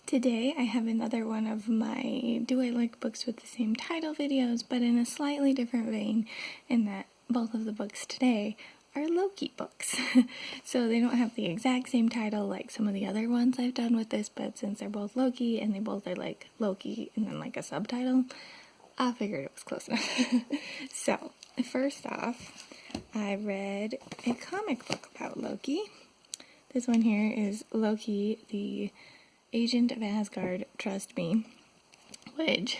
Today I have another one of my Do I Like Books with the Same Title videos, but in a slightly different vein, in that both of the books today are Loki books. So they don't have the exact same title like some of the other ones I've done with this, but since they're both Loki and they both are like Loki and then like a subtitle, I figured it was close enough. So, first off, I read a comic book about Loki. This one here is Loki, the Agent of Asgard, Trust Me, which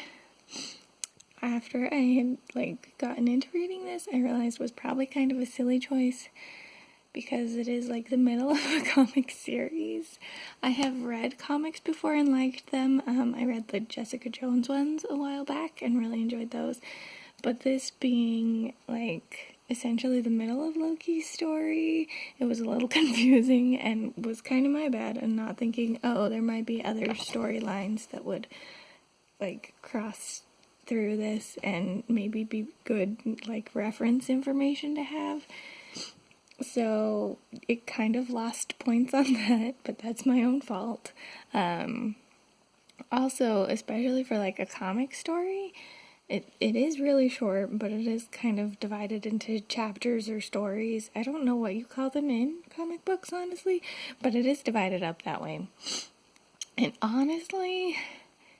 after I had gotten into reading this, I realized was probably kind of a silly choice because it is like the middle of a comic series. I have read comics before and liked them. I read the Jessica Jones ones a while back and really enjoyed those, but this being essentially the middle of Loki's story, it was a little confusing and was kind of my bad and not thinking, oh, there might be other storylines that would cross through this and maybe be good reference information to have. So it kind of lost points on that, but that's my own fault. Also, especially for a comic story, It is really short, but it is kind of divided into chapters or stories. I don't know what you call them in comic books, honestly, but it is divided up that way. And honestly,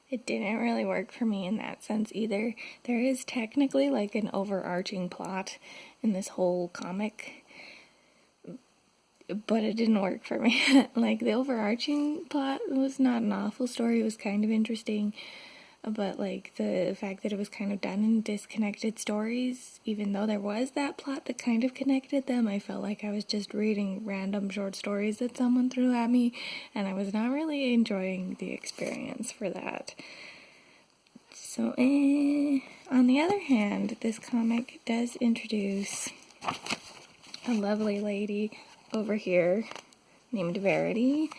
it didn't really work for me in that sense either. There is technically an overarching plot in this whole comic, but it didn't work for me. The overarching plot was not an awful story. It was kind of interesting. But the fact that it was kind of done in disconnected stories, even though there was that plot that kind of connected them, I felt like I was just reading random short stories that someone threw at me, and I was not really enjoying the experience for that. So, on the other hand, this comic does introduce a lovely lady over here named Verity.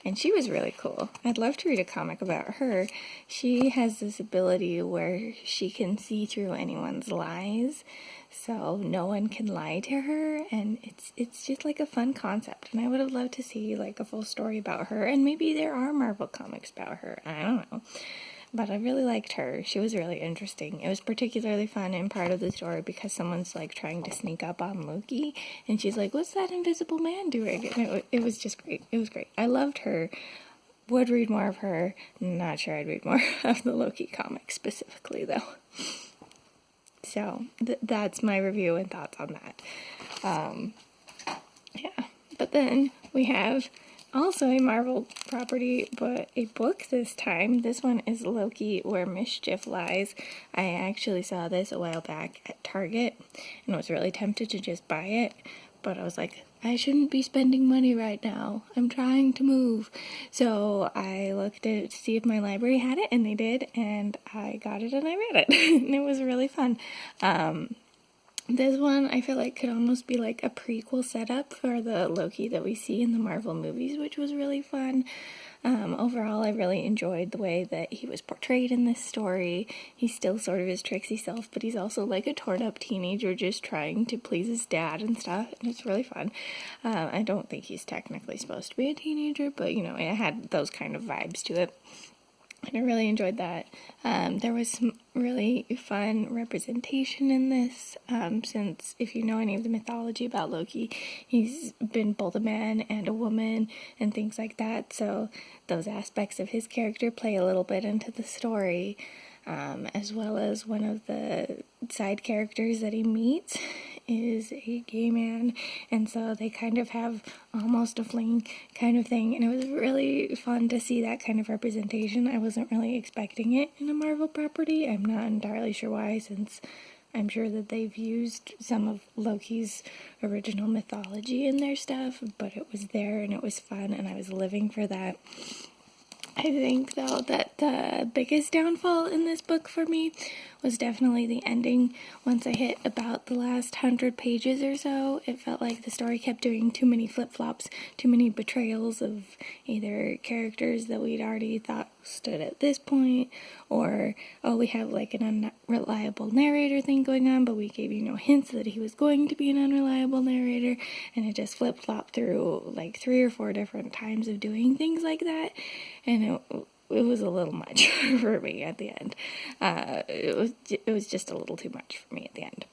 And she was really cool. I'd love to read a comic about her. She has this ability where she can see through anyone's lies, so no one can lie to her, and it's just a fun concept. And I would have loved to see a full story about her, and maybe there are Marvel comics about her. I don't know. But I really liked her. She was really interesting. It was particularly fun in part of the story because someone's trying to sneak up on Loki, and she's like, "What's that invisible man doing?" And it was just great. It was great. I loved her. Would read more of her. Not sure I'd read more of the Loki comic specifically, though. So that's my review and thoughts on that. Yeah. But then we have also a Marvel property, but a book this time. This one is Loki, Where Mischief Lies. I actually saw this a while back at Target and was really tempted to just buy it, but I was like, I shouldn't be spending money right now. I'm trying to move. So I looked at it to see if my library had it, and they did, and I got it and I read it. And it was really fun. This one, I feel could almost be a prequel setup for the Loki that we see in the Marvel movies, which was really fun. Overall, I really enjoyed the way that he was portrayed in this story. He's still sort of his tricksy self, but he's also a torn-up teenager just trying to please his dad and stuff, and it's really fun. I don't think he's technically supposed to be a teenager, but, it had those kind of vibes to it. And I really enjoyed that. There was some really fun representation in this, since if you know any of the mythology about Loki, he's been both a man and a woman and things like that, so those aspects of his character play a little bit into the story, as well as one of the side characters that he meets is a gay man, and so they kind of have almost a fling kind of thing, and it was really fun to see that kind of representation. I wasn't really expecting it in a Marvel property. I'm not entirely sure why, since I'm sure that they've used some of Loki's original mythology in their stuff, but it was there and it was fun, and I was living for that. I think, though, that the biggest downfall in this book for me was definitely the ending. Once I hit about the last 100 pages or so, it felt like the story kept doing too many flip-flops, too many betrayals of either characters that we'd already thought stood at this point, or, oh, we have an unreliable narrator thing going on, but we gave you no hints that he was going to be an unreliable narrator, and it just flip-flopped through 3 or 4 different times of doing things like that, and was a little much for me at the end. It was just a little too much for me at the end.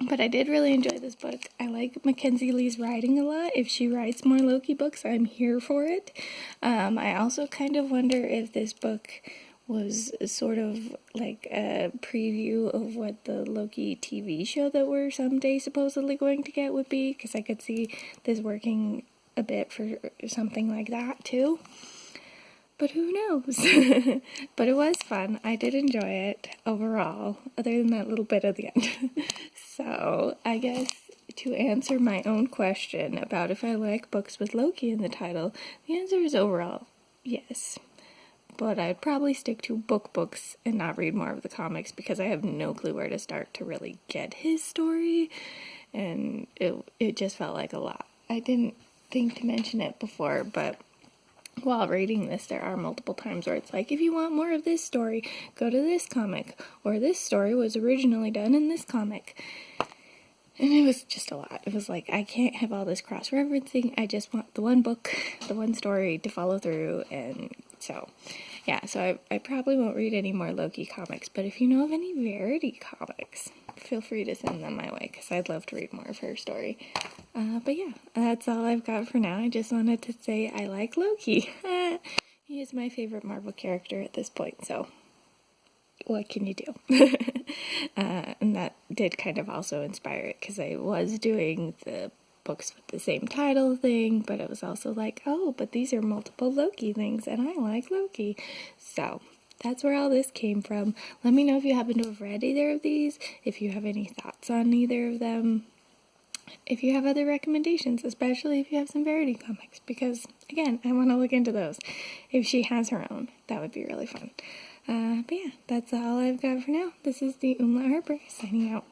But I did really enjoy this book. I like Mackenzie Lee's writing a lot. If she writes more Loki books, I'm here for it. I also kind of wonder if this book was sort of like a preview of what the Loki TV show that we're someday supposedly going to get would be, because I could see this working a bit for something like that too. But who knows? But it was fun. I did enjoy it overall, other than that little bit at the end. So, I guess to answer my own question about if I like books with Loki in the title, the answer is overall yes. But I'd probably stick to books and not read more of the comics because I have no clue where to start to really get his story, and it just felt like a lot. I didn't think to mention it before, but while reading this, there are multiple times where it's like, if you want more of this story, go to this comic, or this story was originally done in this comic. And it was just a lot. It was like, I can't have all this cross-referencing. I just want the one book, the one story to follow through. And so, yeah, so I probably won't read any more Loki comics. But if you know of any Verity comics, feel free to send them my way, because I'd love to read more of her story. But yeah, that's all I've got for now. I just wanted to say I like Loki. He is my favorite Marvel character at this point, so what can you do? And that did kind of also inspire it, because I was doing the books with the same title thing, but it was also like, oh, but these are multiple Loki things, and I like Loki. So that's where all this came from. Let me know if you happen to have read either of these, if you have any thoughts on either of them, if you have other recommendations, especially if you have some Verity comics, because, again, I want to look into those. If she has her own, that would be really fun. But yeah, that's all I've got for now. This is the Umlaut Harper signing out.